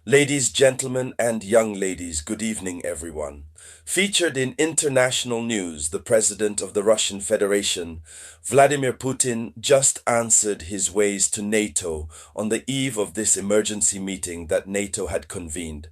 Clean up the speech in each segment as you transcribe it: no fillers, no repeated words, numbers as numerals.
Ladies, gentlemen, and young ladies, good evening, everyone. Featured in international news, the president of the Russian Federation, Vladimir Putin, just answered his ways to NATO on the eve of this emergency meeting that NATO had convened.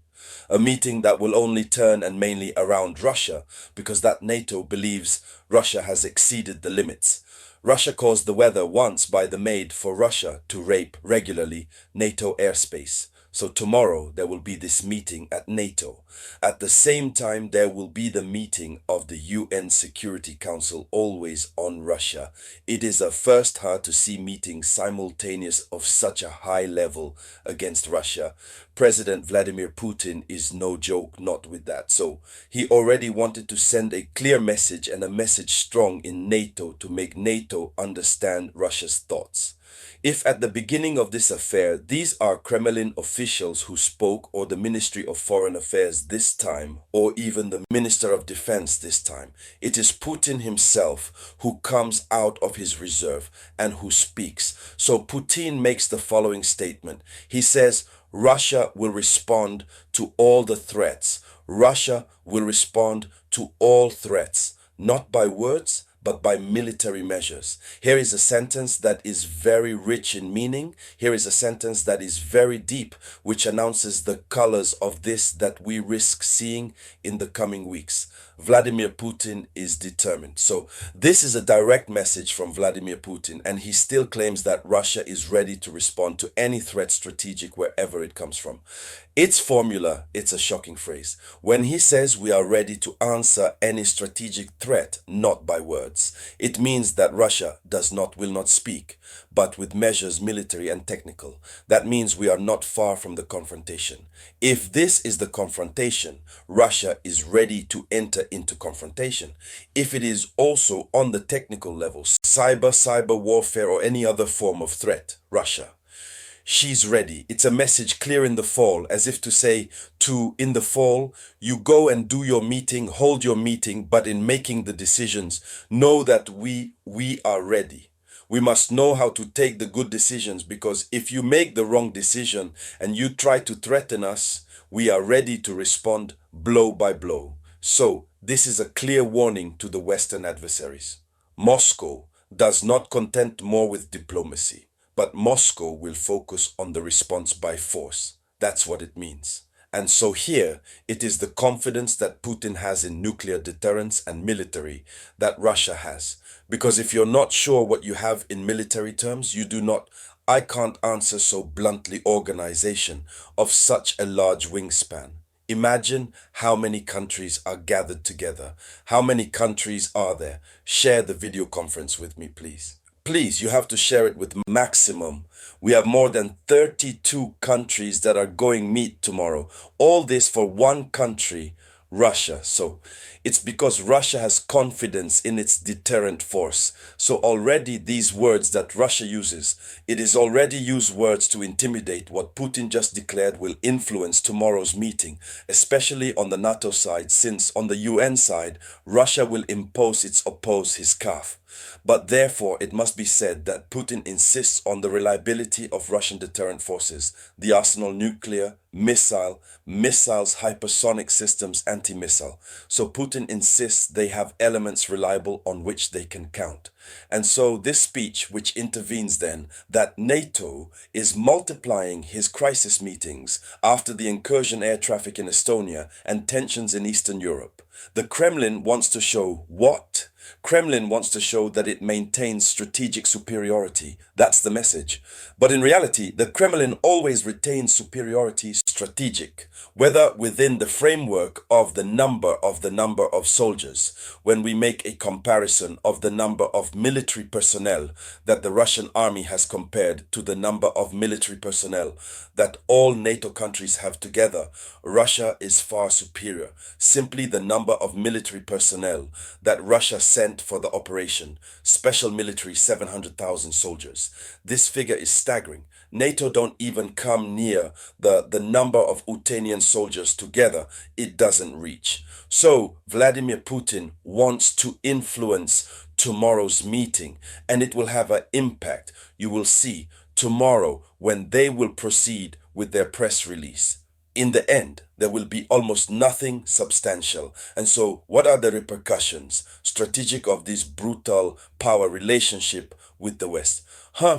A meeting that will only turn and mainly around Russia, because that NATO believes Russia has exceeded the limits. Russia caused the weather once by the maid for Russia to rape regularly NATO airspace. So tomorrow there will be this meeting at NATO. At the same time, there will be the meeting of the UN Security Council, always on Russia. It is a first hard to see meetings simultaneous of such a high level against Russia. President Vladimir Putin is no joke, not with that. So he already wanted to send a clear message and a message strong in NATO to make NATO understand Russia's thoughts. If at the beginning of this affair, these are Kremlin officials who spoke, or the Ministry of Foreign Affairs this time, or even the Minister of Defense this time, it is Putin himself who comes out of his reserve and who speaks. So Putin makes the following statement. He says, Russia will respond to all the threats. Russia will respond to all threats, not by words, but by military measures. Here is a sentence that is very rich in meaning. Here is a sentence that is very deep, which announces the colors of this that we risk seeing in the coming weeks. Vladimir Putin is determined. So this is a direct message from Vladimir Putin, and he still claims that Russia is ready to respond to any threat strategic wherever it comes from. Its formula, it's a shocking phrase. When he says we are ready to answer any strategic threat, not by words, it means that Russia will not speak, but with measures military and technical. That means we are not far from the confrontation. If this is the confrontation, Russia is ready to enter into confrontation. If it is also on the technical level, cyber warfare or any other form of threat, Russia, she's ready. It's a message clear in the fall, as if to say in the fall, you go and do your meeting, hold your meeting, but in making the decisions, know that we are ready. We must know how to take the good decisions, because if you make the wrong decision and you try to threaten us, we are ready to respond blow by blow. So this is a clear warning to the Western adversaries. Moscow does not content more with diplomacy, but Moscow will focus on the response by force. That's what it means. And so here, it is the confidence that Putin has in nuclear deterrence and military that Russia has. Because if you're not sure what you have in military terms, I can't answer so bluntly organization of such a large wingspan. Imagine how many countries are gathered together. How many countries are there? Share the video conference with me, please. Please, you have to share it with maximum. We have more than 32 countries that are going meet tomorrow. All this for one country, Russia. So it's because Russia has confidence in its deterrent force. So already these words that Russia uses, it is already used words to intimidate. What Putin just declared will influence tomorrow's meeting, especially on the NATO side, since on the UN side, Russia will oppose his CAF. But therefore, it must be said that Putin insists on the reliability of Russian deterrent forces, the arsenal nuclear, missiles, hypersonic systems, anti-missile. So Putin insists they have elements reliable on which they can count. And so this speech, which intervenes then, that NATO is multiplying his crisis meetings after the incursion air traffic in Estonia and tensions in Eastern Europe. The Kremlin wants to show what? Kremlin wants to show that it maintains strategic superiority. That's the message. But in reality, the Kremlin always retains superiority strategic, whether within the framework of the number of soldiers. When we make a comparison of the number of military personnel that the Russian army has compared to the number of military personnel that all NATO countries have together, Russia is far superior. Simply the number of military personnel that Russia sent for the operation, special military 700,000 soldiers. This figure is staggering. NATO don't even come near the number of Utanian soldiers together. It doesn't reach. So Vladimir Putin wants to influence tomorrow's meeting, and it will have an impact. You will see tomorrow when they will proceed with their press release. in the end, there will be almost nothing substantial. And so, what are the repercussions, strategic, of this brutal power relationship with the West?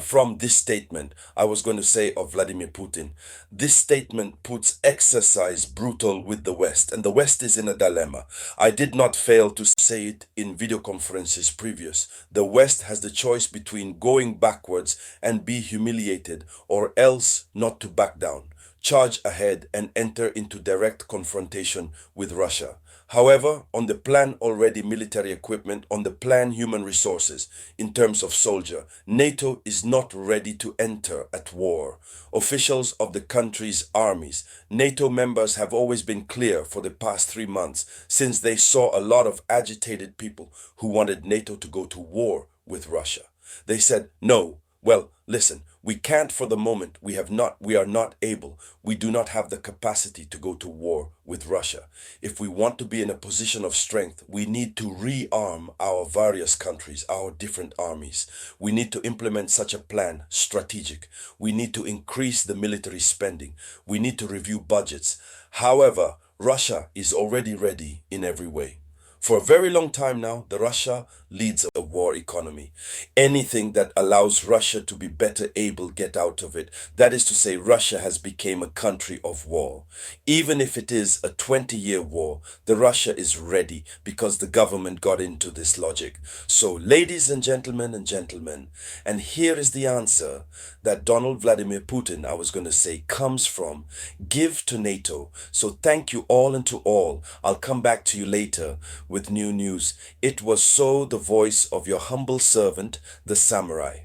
From this statement, I was going to say, of Vladimir Putin, this statement puts exercise brutal with the West, and the West is in a dilemma. I did not fail to say it in video conferences previous. The West has the choice between going backwards and be humiliated, or else not to back down, charge ahead, and enter into direct confrontation with Russia. However, on the plan already military equipment, on the plan human resources, in terms of soldier, NATO is not ready to enter at war. Officials of the country's armies, NATO members have always been clear for the past 3 months, since they saw a lot of agitated people who wanted NATO to go to war with Russia. They said, no, well, listen, we can't for the moment. We are not able. We do not have the capacity to go to war with Russia. If we want to be in a position of strength, we need to rearm our various countries, our different armies. We need to implement such a plan, strategic. We need to increase the military spending. We need to review budgets. However, Russia is already ready in every way. For a very long time now, Russia leads a war economy. Anything that allows Russia to be better able get out of it. That is to say, Russia has become a country of war. Even if it is a 20-year war, Russia is ready because the government got into this logic. So, ladies and gentlemen, and here is the answer that Donald Vladimir Putin, I was going to say, comes from: give to NATO. So thank you all and to all. I'll come back to you later with new news. It was so the voice of your humble servant, the Samurai.